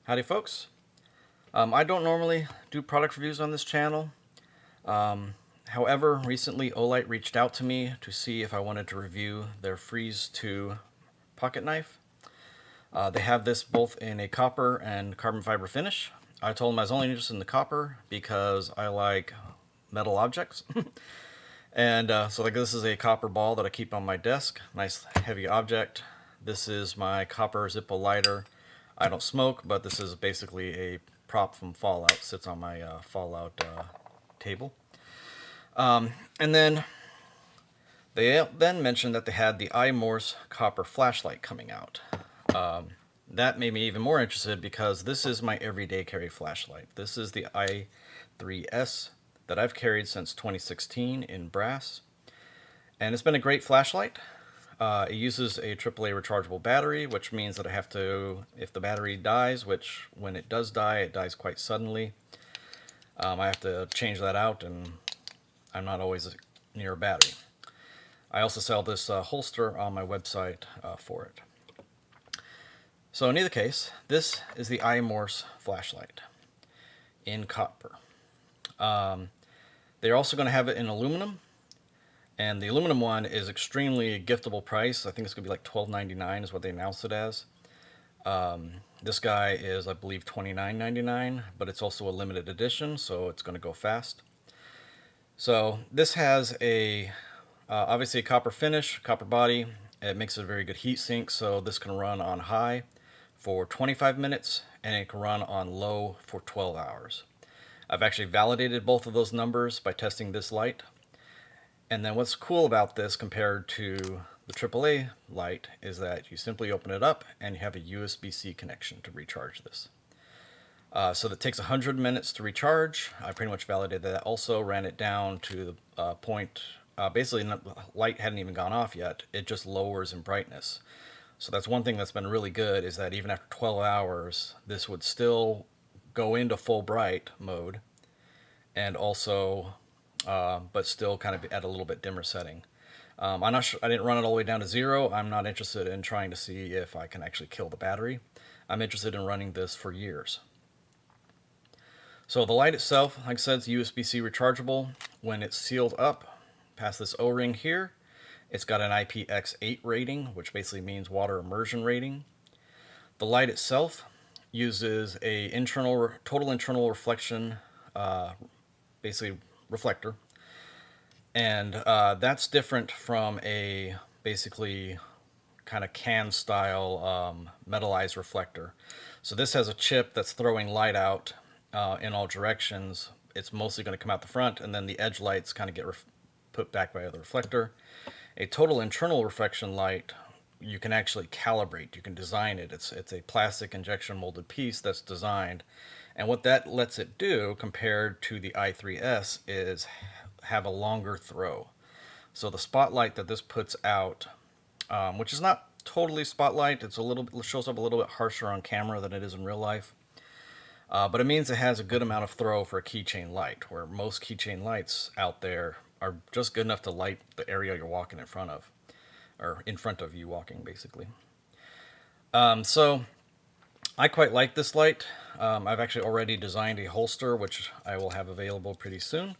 Howdy folks. I don't normally do product reviews on this channel. However, recently Olight reached out to me to see if I wanted to review their Freeze 2 pocket knife. They have this both in a copper and carbon fiber finish. I told them I was only interested in the copper because I like metal objects. And so like this is a copper ball that I keep on my desk. Nice heavy object. This is my copper Zippo lighter. I don't smoke, but this is basically a prop from Fallout. It sits on my Fallout table. And then they then mentioned that they had the iMorse copper flashlight coming out. That made me even more interested because this is my everyday carry flashlight. This is the i3S that I've carried since 2016 in brass. And it's been a great flashlight. It uses a AAA rechargeable battery, which means that I have to, if the battery dies, which when it does die, it dies quite suddenly, I have to change that out, and I'm not always near a battery. I also sell this holster on my website for it. So in either case, this is the iMorse flashlight in copper. They're also going to have it in aluminum. And the aluminum one is extremely giftable price. I think it's going to be like $12.99 is what they announced it as. This guy is, I believe, $29.99, but it's also a limited edition, so it's going to go fast. So this has a obviously a copper finish, copper body. It makes it a very good heat sink, so this can run on high for 25 minutes, and it can run on low for 12 hours. I've actually validated both of those numbers by testing this light. And then what's cool about this compared to the AAA light is that you simply open it up and you have a USB-C connection to recharge this. So that takes 100 minutes to recharge. I pretty much validated that. Also ran it down to the point, basically the light hadn't even gone off yet. It just lowers in brightness. So that's one thing that's been really good, is that even after 12 hours, this would still go into full bright mode, and also but still kind of at a little bit dimmer setting. I'm not sure, I didn't run it all the way down to 0. I'm not interested in trying to see if I can actually kill the battery. I'm interested in running this for years. So the light itself, like I said, is USB-C rechargeable. When it's sealed up past this O-ring here, it's got an IPX8 rating, which basically means water immersion rating. The light itself uses a total internal reflection, basically reflector, and that's different from a basically kind of can style metallized reflector. So this has a chip that's throwing light out in all directions. It's mostly going to come out the front, and then the edge lights kind of get put back by the reflector. A total internal reflection light, you can actually calibrate, you can design it. It's a plastic injection molded piece that's designed. And what that lets it do compared to the i3S is have a longer throw. So the spotlight that this puts out, which is not totally spotlight, it shows up a little bit harsher on camera than it is in real life. But it means it has a good amount of throw for a keychain light, where most keychain lights out there are just good enough to light the area you're walking in front of, or in front of you walking, basically. So I quite like this light. I've actually already designed a holster, which I will have available pretty soon,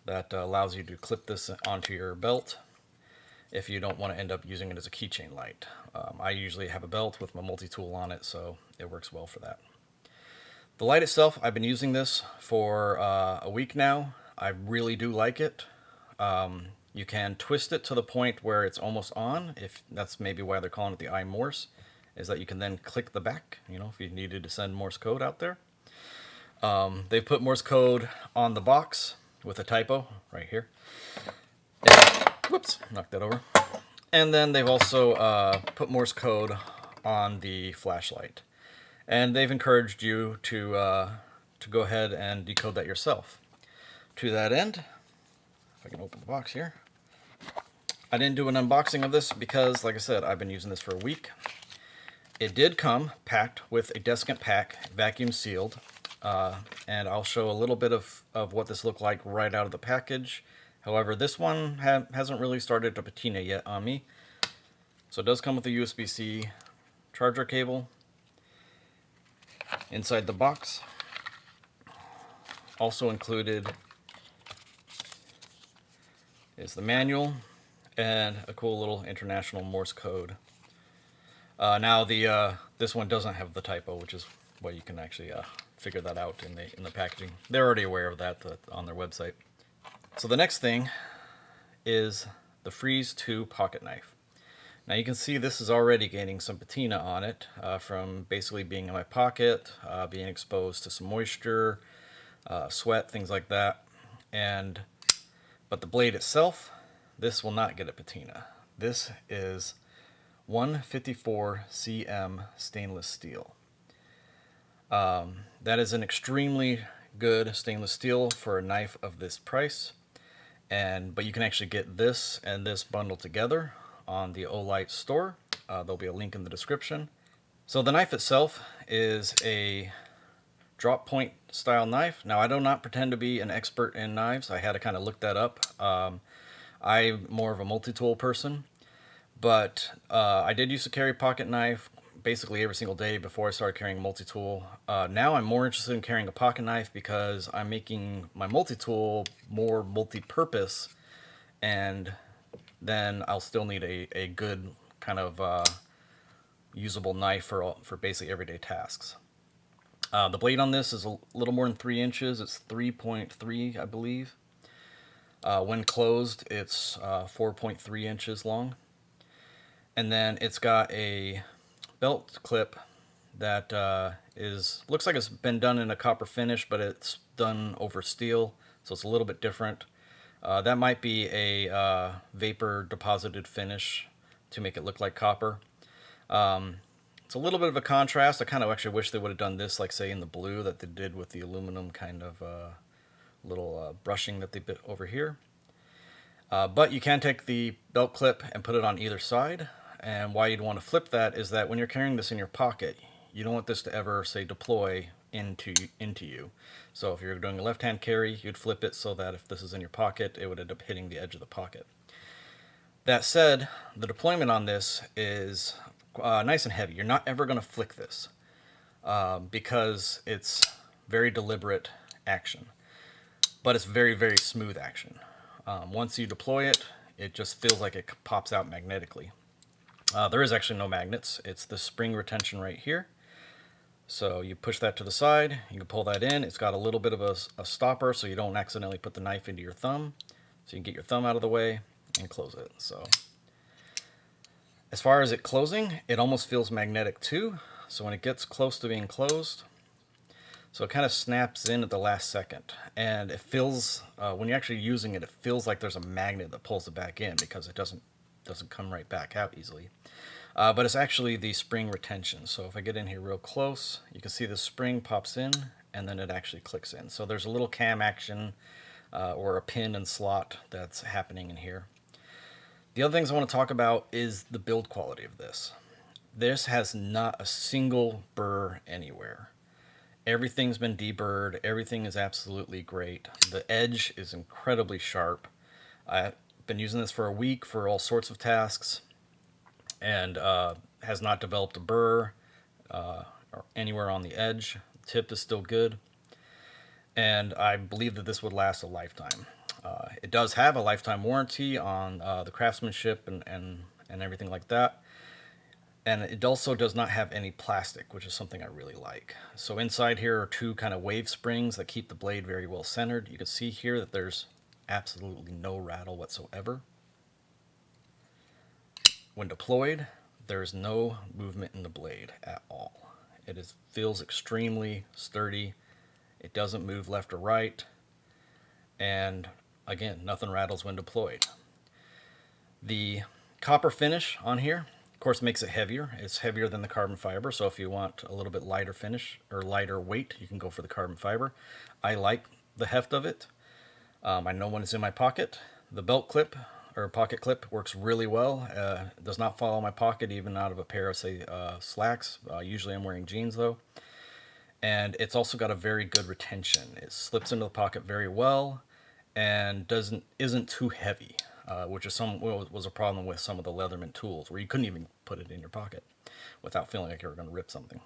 that allows you to clip this onto your belt if you don't want to end up using it as a keychain light. I usually have a belt with my multi-tool on it, so it works well for that. The light itself, I've been using this for a week now. I really do like it. You can twist it to the point where it's almost on. If that's maybe why they're calling it the iMorse, is that you can then click the back, if you needed to send Morse code out there. They've put Morse code on the box with a typo right here. And, whoops, knocked that over. And then they've also put Morse code on the flashlight. And they've encouraged you to go ahead and decode that yourself. To that end, if I can open the box here, I didn't do an unboxing of this because, like I said, I've been using this for a week. It did come packed with a desiccant pack, vacuum sealed, and I'll show a little bit of what this looked like right out of the package. However, this one hasn't really started to patina yet on me. So it does come with a USB-C charger cable. Inside the box, also included is the manual and a cool little international Morse code. Now this one doesn't have the typo, which is why you can actually figure that out in the packaging. They're already aware of that on their website. So the next thing is the Freeze 2 pocket knife. Now you can see this is already gaining some patina on it from basically being in my pocket, being exposed to some moisture, sweat, things like that. But the blade itself, this will not get a patina. This is 154 cm stainless steel. That is an extremely good stainless steel for a knife of this price. But you can actually get this and this bundled together on the Olight store. There'll be a link in the description. So the knife itself is a drop point style knife. Now I do not pretend to be an expert in knives. I had to kind of look that up. I'm more of a multi-tool person, but I did used to carry a pocket knife basically every single day before I started carrying multi-tool. Now I'm more interested in carrying a pocket knife because I'm making my multi-tool more multi-purpose, and then I'll still need a good kind of usable knife for basically everyday tasks. The blade on this is a little more than 3 inches. It's 3.3, I believe. When closed, it's 4.3 inches long. And then it's got a belt clip that looks like it's been done in a copper finish, but it's done over steel, so it's a little bit different. That might be a vapor deposited finish to make it look like copper. It's a little bit of a contrast. I kind of actually wish they would have done this, like say in the blue that they did with the aluminum kind of little brushing that they did over here. But you can take the belt clip and put it on either side. And why you'd want to flip that is that when you're carrying this in your pocket, you don't want this to ever, say, deploy into you. So if you're doing a left-hand carry, you'd flip it so that if this is in your pocket, it would end up hitting the edge of the pocket. That said, the deployment on this is nice and heavy. You're not ever going to flick this because it's very deliberate action. But it's very, very smooth action. Once you deploy it, it just feels like it pops out magnetically. There is actually no magnets. It's the spring retention right here. So you push that to the side, you can pull that in. It's got a little bit of a stopper so you don't accidentally put the knife into your thumb. So you can get your thumb out of the way and close it. So as far as it closing, it almost feels magnetic too. So when it gets close to being closed, so it kind of snaps in at the last second. And it feels, when you're actually using it, it feels like there's a magnet that pulls it back in because it doesn't come right back out easily. But it's actually the spring retention. So if I get in here real close, you can see the spring pops in and then it actually clicks in. So there's a little cam action or a pin and slot that's happening in here. The other things I want to talk about is the build quality of this. This has not a single burr anywhere. Everything's been deburred. Everything is absolutely great. The edge is incredibly sharp. I've been using this for a week for all sorts of tasks, and has not developed a burr or anywhere on the edge. The tip is still good, and I believe that this would last a lifetime. It does have a lifetime warranty on the craftsmanship and everything like that. And it also does not have any plastic, which is something I really like. So inside here are two kind of wave springs that keep the blade very well centered. You can see here that there's absolutely no rattle whatsoever. When deployed, there's no movement in the blade at all. It feels extremely sturdy. It doesn't move left or right. And again, nothing rattles when deployed. The copper finish on here, of course, makes it heavier. It's heavier than the carbon fiber, so if you want a little bit lighter finish or lighter weight, you can go for the carbon fiber. I like the heft of it. I know when it's in my pocket. The belt clip or pocket clip works really well. It does not fall in my pocket even out of a pair of, say, slacks. Usually I'm wearing jeans though. And it's also got a very good retention. It slips into the pocket very well and isn't too heavy, which is was a problem with some of the Leatherman tools where you couldn't even put it in your pocket without feeling like you were going to rip something.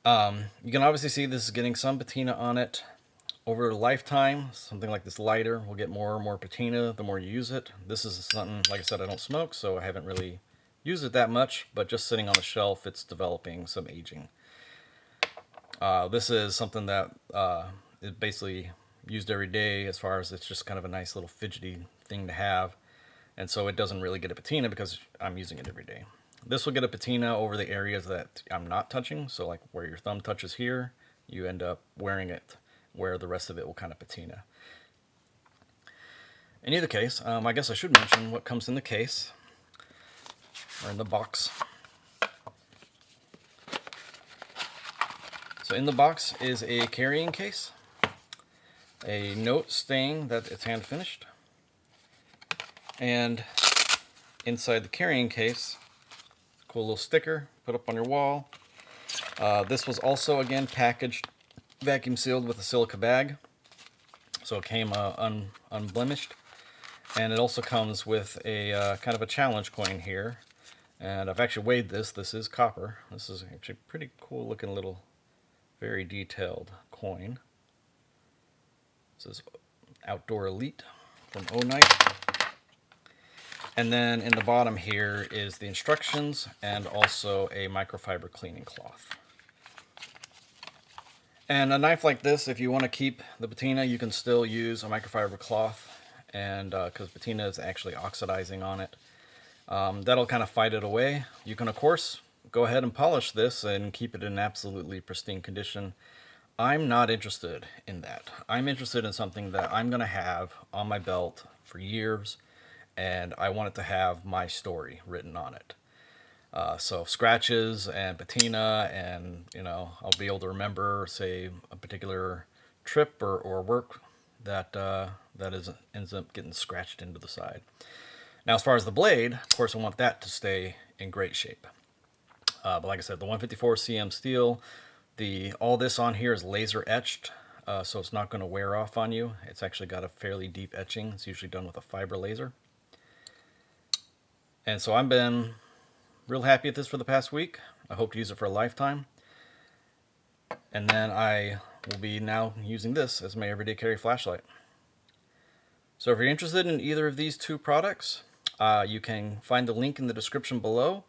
You can obviously see this is getting some patina on it. Over a lifetime, something like this lighter will get more and more patina the more you use it. This is something, like I said, I don't smoke, so I haven't really used it that much, but just sitting on the shelf, it's developing some aging. This is something that is basically used every day, as far as it's just kind of a nice little fidgety thing to have. And so it doesn't really get a patina because I'm using it every day. This will get a patina over the areas that I'm not touching. So like where your thumb touches here, you end up wearing it where the rest of it will kind of patina. In either case, I guess I should mention what comes in the case, or in the box. So in the box is a carrying case, a note saying that it's hand finished, and inside the carrying case, cool little sticker, put up on your wall. This was also, again, packaged, vacuum sealed with a silica bag, so it came unblemished. And it also comes with a kind of a challenge coin here. And I've actually weighed this. This is copper. This is actually a pretty cool looking little, very detailed coin. This is Outdoor Elite from Olight. And then in the bottom here is the instructions and also a microfiber cleaning cloth. And a knife like this, if you want to keep the patina, you can still use a microfiber cloth, and because patina is actually oxidizing on it. That'll kind of fight it away. You can, of course, go ahead and polish this and keep it in absolutely pristine condition. I'm not interested in that. I'm interested in something that I'm going to have on my belt for years, and I want it to have my story written on it. So scratches and patina, and I'll be able to remember, say, a particular trip or work that ends up getting scratched into the side. Now, as far as the blade, of course, I want that to stay in great shape. But like I said, the 154 cm steel, all this on here is laser etched, so it's not going to wear off on you. It's actually got a fairly deep etching. It's usually done with a fiber laser. And so I've been real happy with this for the past week. I hope to use it for a lifetime. And then I will be now using this as my everyday carry flashlight. So if you're interested in either of these two products, you can find the link in the description below.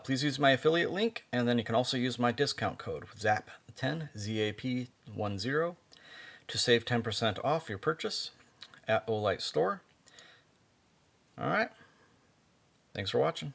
Please use my affiliate link, and then you can also use my discount code, ZAP10, ZAP10, to save 10% off your purchase at Olight store. All right. Thanks for watching.